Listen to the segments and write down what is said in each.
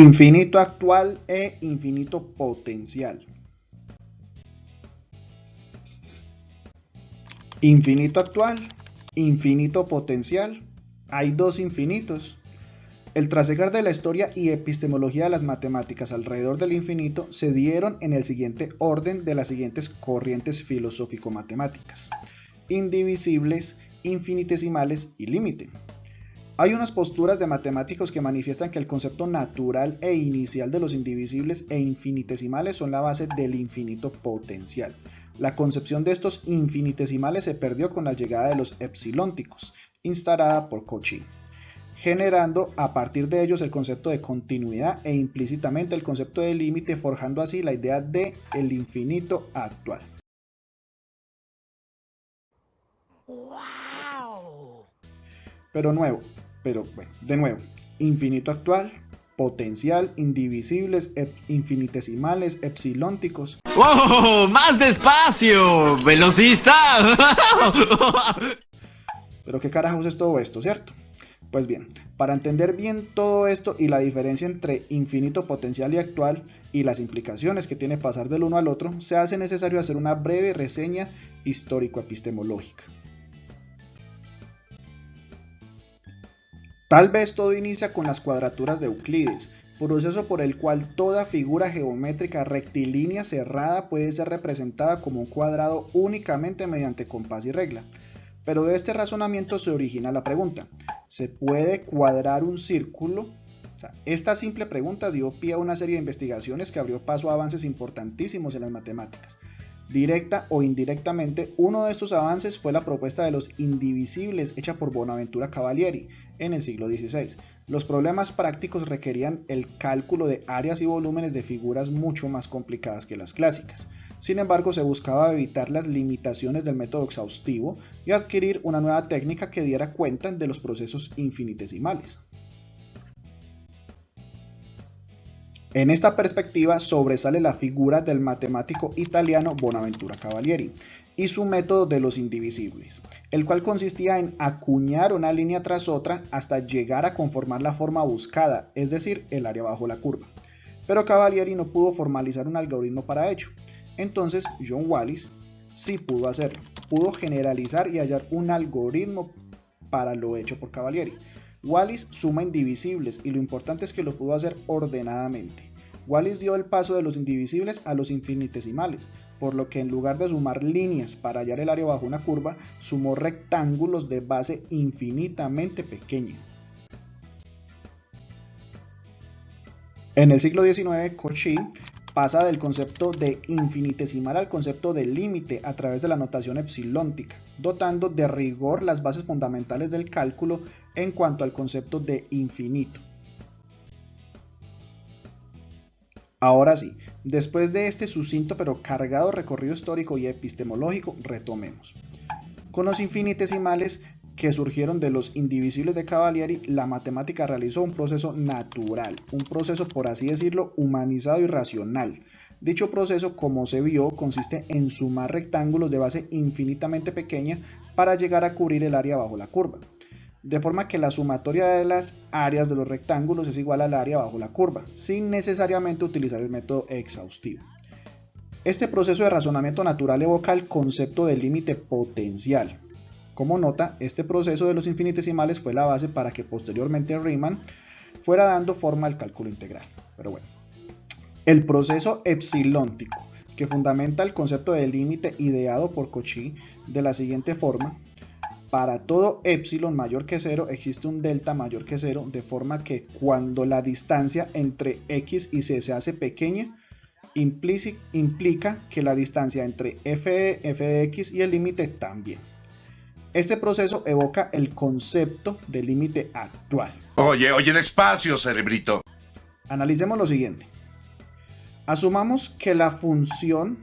Infinito actual e infinito potencial. Infinito actual, infinito potencial. Hay dos infinitos. El trasegar de la historia y epistemología de las matemáticas alrededor del infinito se dieron en el siguiente orden de las siguientes corrientes filosófico-matemáticas: indivisibles, infinitesimales y límite. Hay unas posturas de matemáticos que manifiestan que el concepto natural e inicial de los indivisibles e infinitesimales son la base del infinito potencial. La concepción de estos infinitesimales se perdió con la llegada de los epsilónticos, instalada por Cauchy, generando a partir de ellos el concepto de continuidad e implícitamente el concepto de límite, forjando así la idea de el infinito actual. ¡Wow! De nuevo, infinito actual, potencial, indivisibles, infinitesimales, epsilónticos. ¡Wow! ¡Más despacio! ¡Velocista! Pero qué carajos es todo esto, ¿cierto? Pues bien, para entender bien todo esto y la diferencia entre infinito potencial y actual y las implicaciones que tiene pasar del uno al otro, se hace necesario hacer una breve reseña histórico-epistemológica. Tal vez todo inicia con las cuadraturas de Euclides, proceso por el cual toda figura geométrica rectilínea cerrada puede ser representada como un cuadrado únicamente mediante compás y regla. Pero de este razonamiento se origina la pregunta: ¿se puede cuadrar un círculo? Esta simple pregunta dio pie a una serie de investigaciones que abrió paso a avances importantísimos en las matemáticas. Directa o indirectamente, uno de estos avances fue la propuesta de los indivisibles hecha por Bonaventura Cavalieri en el siglo XVI. Los problemas prácticos requerían el cálculo de áreas y volúmenes de figuras mucho más complicadas que las clásicas. Sin embargo, se buscaba evitar las limitaciones del método exhaustivo y adquirir una nueva técnica que diera cuenta de los procesos infinitesimales. En esta perspectiva sobresale la figura del matemático italiano Bonaventura Cavalieri y su método de los indivisibles, el cual consistía en acuñar una línea tras otra hasta llegar a conformar la forma buscada, es decir, el área bajo la curva. Pero Cavalieri no pudo formalizar un algoritmo para ello. Entonces John Wallis sí pudo hacerlo, pudo generalizar y hallar un algoritmo para lo hecho por Cavalieri. Wallis suma indivisibles y lo importante es que lo pudo hacer ordenadamente. Wallis dio el paso de los indivisibles a los infinitesimales, por lo que en lugar de sumar líneas para hallar el área bajo una curva, sumó rectángulos de base infinitamente pequeña. En el siglo XIX, Cauchy pasa del concepto de infinitesimal al concepto de límite a través de la notación epsilóntica, dotando de rigor las bases fundamentales del cálculo en cuanto al concepto de infinito. Ahora sí, después de este sucinto pero cargado recorrido histórico y epistemológico, retomemos. Con los infinitesimales que surgieron de los indivisibles de Cavalieri, la matemática realizó un proceso natural, un proceso por así decirlo humanizado y racional. Dicho proceso, como se vio, consiste en sumar rectángulos de base infinitamente pequeña para llegar a cubrir el área bajo la curva, de forma que la sumatoria de las áreas de los rectángulos es igual al área bajo la curva, sin necesariamente utilizar el método exhaustivo. Este proceso de razonamiento natural evoca el concepto de límite potencial. Como nota, este proceso de los infinitesimales fue la base para que posteriormente Riemann fuera dando forma al cálculo integral. Pero bueno, el proceso epsilóntico, que fundamenta el concepto de límite ideado por Cauchy de la siguiente forma: para todo epsilon mayor que 0 existe un delta mayor que 0, de forma que cuando la distancia entre x y c se hace pequeña, implica que la distancia entre f de x y el límite también. Este proceso evoca el concepto de límite actual. Oye, despacio, cerebrito. Analicemos lo siguiente. Asumamos que la función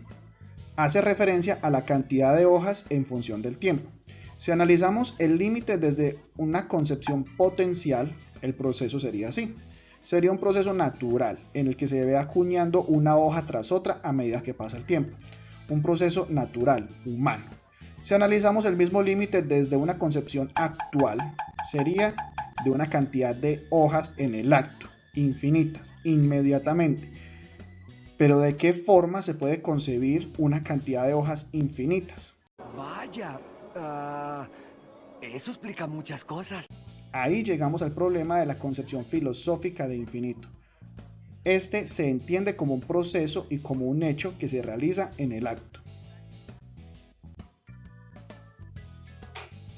hace referencia a la cantidad de hojas en función del tiempo. Si analizamos el límite desde una concepción potencial, el proceso sería así. Sería un proceso natural en el que se ve acuñando una hoja tras otra a medida que pasa el tiempo. Un proceso natural, humano. Si analizamos el mismo límite desde una concepción actual, sería de una cantidad de hojas en el acto. infinitas, inmediatamente. Pero ¿de qué forma se puede concebir una cantidad de hojas infinitas? Vaya, eso explica muchas cosas. Ahí llegamos al problema de la concepción filosófica de infinito. Este se entiende como un proceso y como un hecho que se realiza en el acto.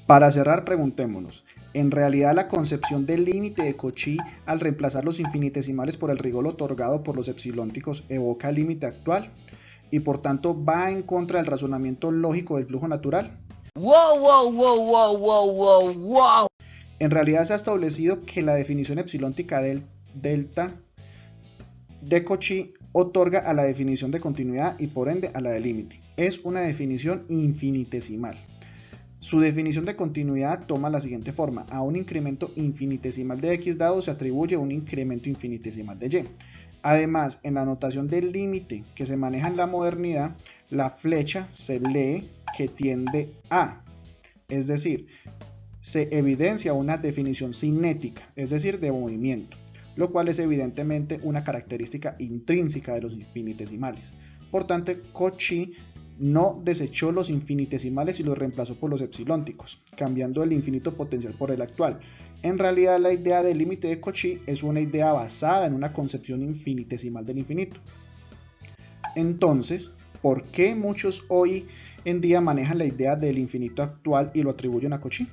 Para cerrar, preguntémonos, ¿en realidad la concepción del límite de Cauchy al reemplazar los infinitesimales por el rigor otorgado por los epsilónticos evoca el límite actual y por tanto va en contra del razonamiento lógico del flujo natural? ¡Wow! En realidad se ha establecido que la definición epsilóntica del delta de Cauchy otorga a la definición de continuidad y por ende a la de límite. Es una definición infinitesimal. Su definición de continuidad toma la siguiente forma: a un incremento infinitesimal de x dado se atribuye un incremento infinitesimal de y. Además, en la notación del límite que se maneja en la modernidad, la flecha se lee que tiende a, es decir, se evidencia una definición cinética, es decir, de movimiento, lo cual es evidentemente una característica intrínseca de los infinitesimales. Por tanto, Cauchy no desechó los infinitesimales y los reemplazó por los epsilónticos, cambiando el infinito potencial por el actual. En realidad, la idea del límite de Cauchy es una idea basada en una concepción infinitesimal del infinito. Entonces, ¿por qué muchos hoy en día manejan la idea del infinito actual y lo atribuyen a Cauchy?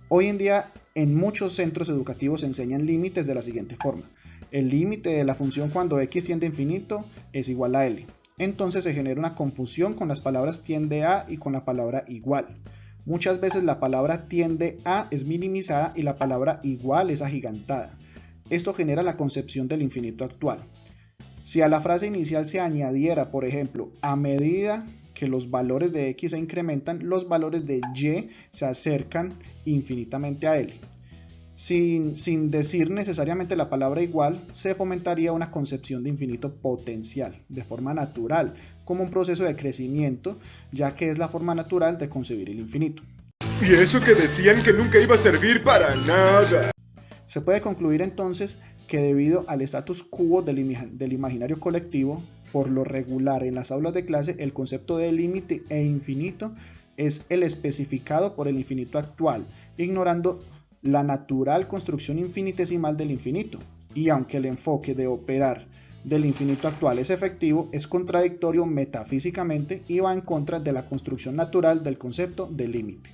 Hoy en día, en muchos centros educativos se enseñan límites de la siguiente forma: el límite de la función cuando x tiende a infinito es igual a L. Entonces se genera una confusión con las palabras tiende a y con la palabra igual. Muchas veces la palabra tiende a es minimizada y la palabra igual es agigantada. Esto genera la concepción del infinito actual. Si a la frase inicial se añadiera, por ejemplo, a medida que los valores de x se incrementan, los valores de y se acercan infinitamente a L. Sin decir necesariamente la palabra igual, se fomentaría una concepción de infinito potencial, de forma natural, como un proceso de crecimiento, ya que es la forma natural de concebir el infinito. Y eso que decían que nunca iba a servir para nada. Se puede concluir entonces que debido al status quo del imaginario colectivo, por lo regular en las aulas de clase el concepto de límite e infinito es el especificado por el infinito actual, ignorando la natural construcción infinitesimal del infinito, y aunque el enfoque de operar del infinito actual es efectivo, es contradictorio metafísicamente y va en contra de la construcción natural del concepto de límite.